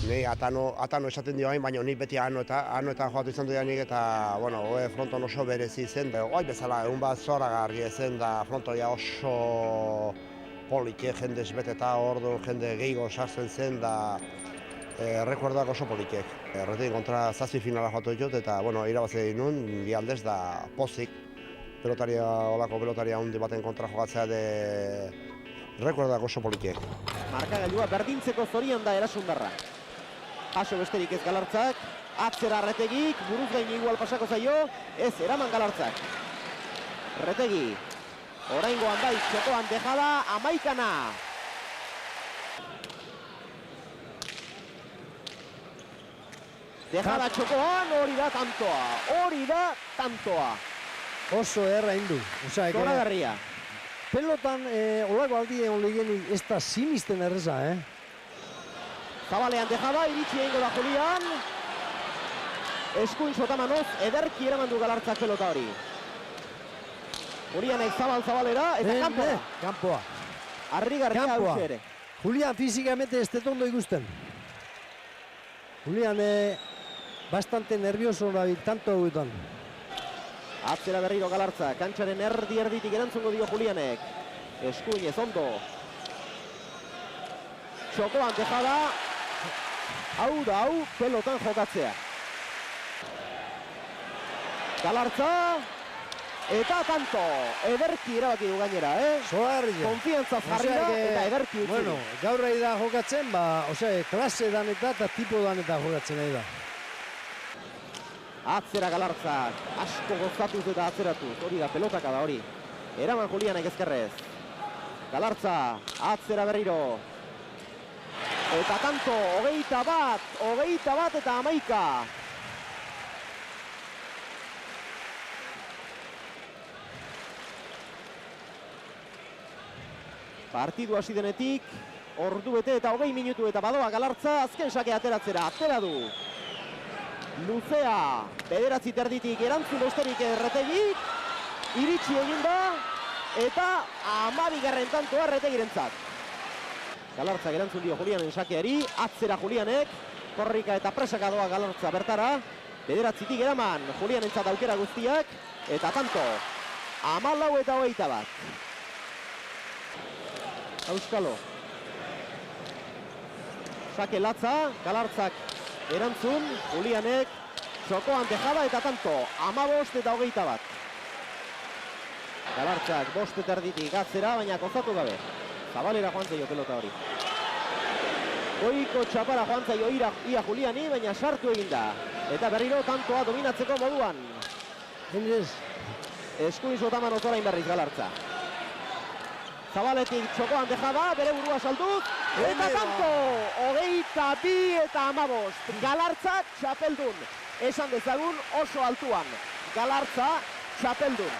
Ni atano esaten dio hain, baina nik beti anoetan joatu izan dudanik eta, bueno, fronton oso berezi zen. Hoi bezala, egun bat zoragarri zen da frontoia oso polike, jende esbeteta, ordu jende gehiago sartzen zen da rekordak oso polikek. Erretin kontra zazpi finala joatu ditut eta, bueno, irabazi egin nun, bi aldez da pozik. Olako pelotaria handi baten kontra jokatzea de rekordak oso polikek. Markagailua berdintzeko zorian da Erasundarra. Paso besterik ez Galartzak, atzera Retegik, buruz gain igual pasako zaio, ez eraman Galartzak. Retegi, oraingoan bai, txokoan dejada, amaikana. Dejada txokoan, hori da tantoa. Oso erra indu. Zoragarria. Pelotan, olako aldien olegenik ez da sinisten erreza, Zabalean dejada, iritsi egingo da Julian. Eskuin sotamanoz, ederki eraman du Galartzak pelota hori. Julianek zabalera, eta kanpoa. Arrigarria hau ere. Julian fizikamente ez detondo ikusten. Julian bastante nervioso dabil, tanto hauetan. Atzera berriro Galartza, kantxaren erditik erantzungo dio Julianek. Eskuin ez ondo. Txokoan dejada. Hau da, pelotan jokatzea. Galartza. Eta tanto. Ederki erabaki du gainera, Zoarria. Konfiantza jarri da eta ederki utzi. Bueno, gaur nahi da jokatzen, klase daneta eta tipo daneta jokatzen nahi da. Atzera Galartzak, asko gozatuz eta atzeratuz, hori da pelotaka da hori. Eraman Julianek ezkerrez. Galartza, atzera berriro. Eta tanto, 21 eta 11. Partidu hasi denetik, ordu bete eta 20 minutu eta badoa Galartza, azken sake ateratzera, atera du. Luzea, bederatzi terditik erantzun besterik Retegik, iritsi egin da, eta 12. tantoa Retegirentzat. Galartzak erantzun dio Julianen sakeari, atzera Julianek, korrika eta presaka doa Galartza bertara, bederatzitik eraman Julianentzat aukera guztiak, eta tanto, 14 eta 21. Auskalo. Sake latza, Galartzak erantzun, Julianek, txokoan dejada eta tanto, 15 eta 21. Galartzak 5 eta erditik atzera, baina kozatu gabe. Zabalera joan zaio pelota hori. Goiko txapara joan zaio ia Juliani, baina sartu eginda. Eta berriro tantoa dominatzeko moduan. Eskuin sotaman ozorain berriz Galartza. Zabaletik txokoan dejada, bere burua salduz. Eta tanto, 22 eta 15. Galartza txapeldun. Esan dezagun oso altuan. Galartza txapeldun.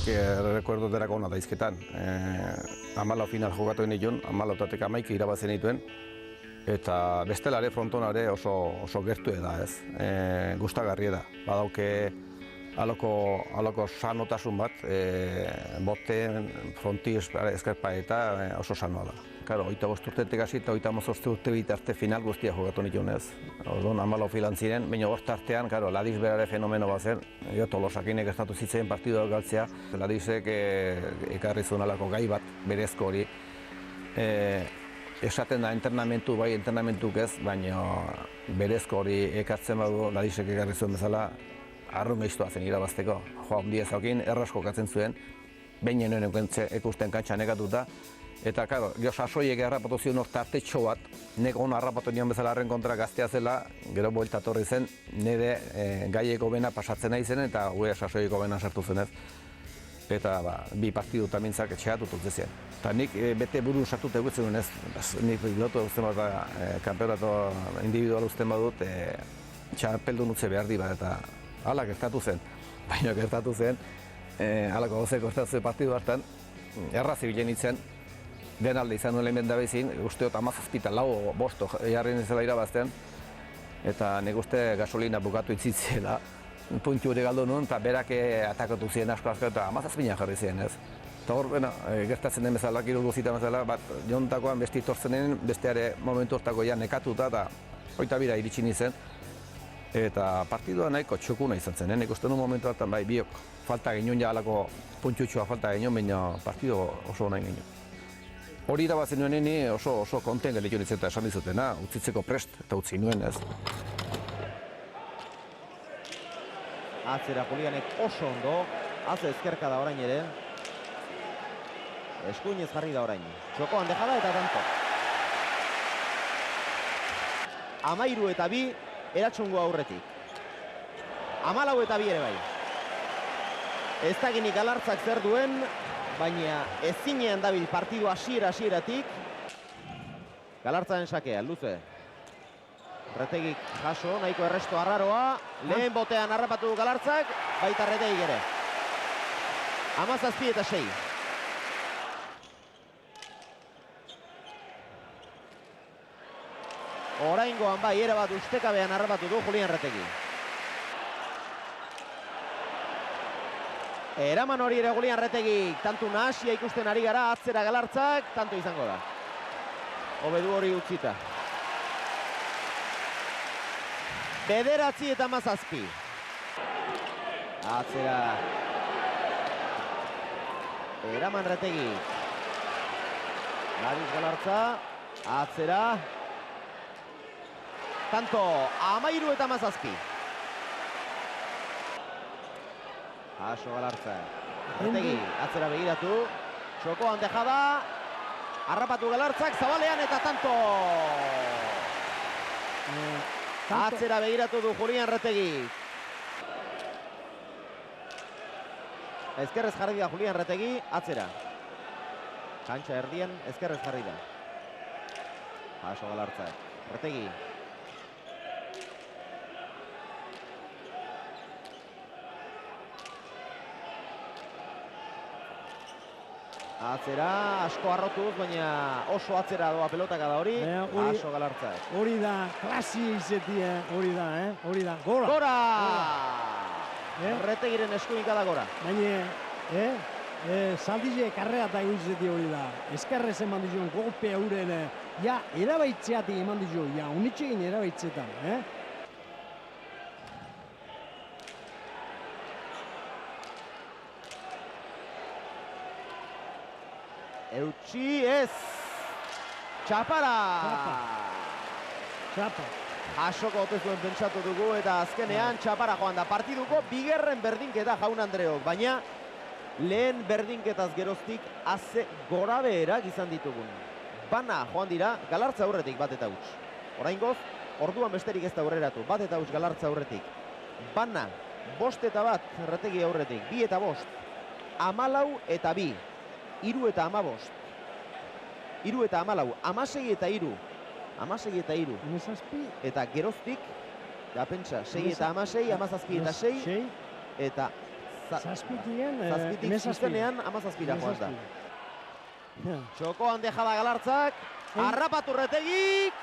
Recuerdo dela gona daizketan. 14 final jokatu genituen, 14 eta 11 irabazi nituen. Eta bestelare frontonare oso gertu da ez. Gustagarri da. Badauke aloko sanotasun bat, boten, fronti, eskerpa eta oso sanoa da. Claro, 25 urtetik hasi eta 18 urte bitarte final guztia jokatu nituen ez. Orduan 14 filan ziren, baina hortartean, claro, Ladiz berare fenomeno bat zen. Tolosakinek estatu zitzen partidua galtzea. Ladizek ekarri zuen alako gai bat, berezko hori. Esaten da internamentuk ez, baina berezko hori ekartzen badu Ladizek ekarri zuen bezala, arrun gehistoa zen irabazteko. Joa ondia zaukin, erraz jokatzen zuen, behin nuen ekusten kantxan ekatuta. Eta, karo, sasoiek harrapatu zion hor tartetxo bat, nek hona harrapatu nion bezala harren kontra gaztea zela, gero bueltatorri zen, nire gaieko bena pasatzen nahi zen, eta gure sasoieko bena sartu zenez. Eta, bi partidu tamintzak etxeatu tutzezien. Eta nik bete buru sartute gutzen nuen ez, nik pilotu uzten bat, kampeonato individual uzten badut, txapeldun utze behar diba, eta hala gertatu zen. Baina gertatu zen, halako gozeko gertatu zen partidu hartan, errazi bilen itzen, den alde izan nuen lehen bezin, usteot 17 eta 5 jarri nintzela irabazten, eta nik uste gasolina bukatu itzitzela, puntu hori galdu nuen, eta berak atakatu ziren asko, eta 17 jarri ziren ez. Eta hor, gertatzen den bezala, kirurgo zita bezala, bat jontakoan beste itortzenen, besteare momentu hortako ja nekatuta, eta hoita bira iritsi nintzen. Eta partidua nahiko txukuna izan zen, nik uste nuen momentu hartan bai, biok falta ginen ja alako puntxutxua falta ginen, baina partidu oso nahi ginen. Hori irabazen nuen ni oso konten gelitu nintzen eta esan dizutena, utzitzeko prest eta utzi nuen ez. Atzera Julianek oso ondo, haze ezkerka da orain ere. Eskuinez jarri da orain. Txokoan dejada eta tanto. 13-2 eratxungo aurretik. 14-2 ere bai. Ez dakinik Galartzak zer duen, baina ezinean dabil partidu hasieratik. Galartzaren sakea, luze. Retegik jaso, nahiko erresto arraroa. Lehen botean harrapatu du Galartzak, baita Retegik ere. 17-6. Oraingoan bai, ere bat ustekabean harrapatu du Julian Retegi. Eraman hori ere Julian Retegi, tantu nahasia ikusten ari gara, atzera Galartzak, tanto izango da. Hobedu hori utzita. 9-17. Atzera. Eraman Retegi. Nariz Galartza, atzera. Tanto, 13-17. Jaso Galartza. Retegi, atzera begiratu. Txokoan dejada. Harrapatu Galartzak, zabalean eta tanto. Atzera begiratu du Julian Retegi. Ezkerrez jarri da Julian Retegi, atzera. Kantxa erdian, ezkerrez jarri da. Jaso Galartzak. Retegi. Atzera, asko harrotuz, baina oso atzera doa pelotaka da hori. Jaso Galartzak. Hori da, klasia izetia, hori da, hori da. Gora! Gora! Retegiren eskuinka da gora. Baina, Zaldize karrera eta egitzeti hori da. Eskerrez eman dizuen golpe hauren, ja, erabaitzeatik eman dizuen, ja, unitxegin erabaitzetan, Eutxi ez! Txapara! Txapa. Jasoko ote zuen pentsatu dugu eta azkenean txapara joan da. Partiduko bigarren berdinketa Jaun Andreok, baina lehen berdinketaz geroztik haze gora beherak izan ditugun. Bana joan dira Galartza aurretik bat eta huts. Oraingoz, orduan besterik ez da aurreratu, bat eta huts Galartza aurretik. Bana, 5 eta 1 Retegi aurretik, 2 eta 5. 14 eta 2. 3 eta 15. 3 eta 14, 16 eta 3. 16 eta 3. Eta geroztik, da pentsa, 6 eta 16, 17 eta 6. Eta zazpitik zuzenean 17 joan da. Txokoan dejada Galartzak, harrapatu Retegik.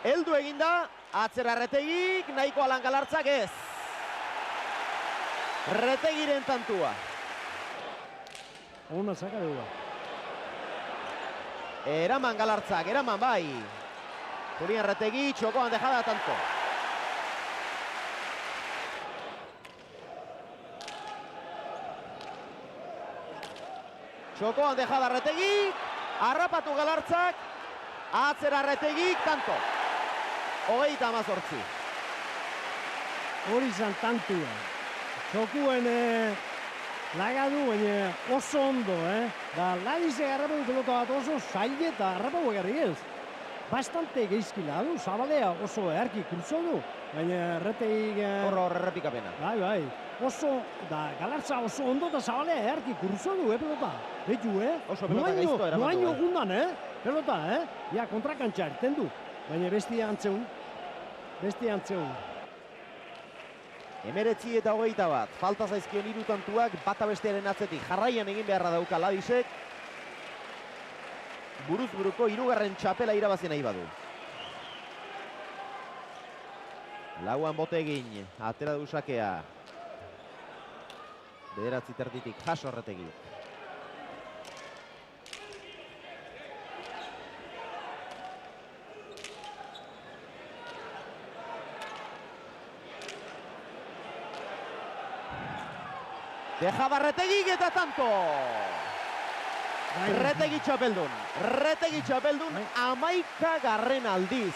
Heldu eginda, atzera Retegik, nahiko alan Galartzak ez. Retegiren tantua. Ona zaka dugu. Eraman Galartzak, eraman bai. Julian Retegi, txokoan dejada tanto. Txokoan dejada Retegi, harrapatu Galartzak, atzera Retegik, tanto. 38. Hori izan tantua. Txokuen lagadu, baina oso ondo, Da, Ladizek harrapatu pelota bat oso zail eta harrapatu egarri ez. Bastante geizkila du, Zabalea oso eharki kurzo du, baina Retegik... Horro errepikapena. Bai, oso, da, Galartza oso ondo eta Zabalea eharki kurzo du, pelota. Betu, Oso pelota gaizto eramatu. Noaino gundan, pelota, Ja, kontrakantxa erten du, baina bestia antzeun. 19 eta 21, falta zaizkion 3 tantuak bata bestearen atzetik jarraian egin beharra dauka Ladizek. Buruz buruko 3. txapela irabazi nahi badu. Lauan bote egin, atera du sakea. Bederatzi terditik jaso Erretegi. Dejaba Erretegik eta tanto! Erretegi txapeldun. Erretegi txapeldun 11. aldiz.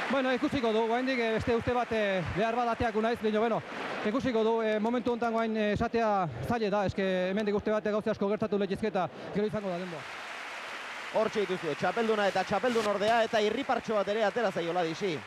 Bueno, ikusiko du, oraindik beste uste bat behar bat ateako naiz, baina bueno, ikusiko du, momentu honetan orain esatea zaila da, eske hemendik uste bat gauza asko gertatu leizketa, gero izango da denboa. Hortxe dituzue, txapelduna eta txapeldun ordea eta irripartxo bat ere atera zaiola disi.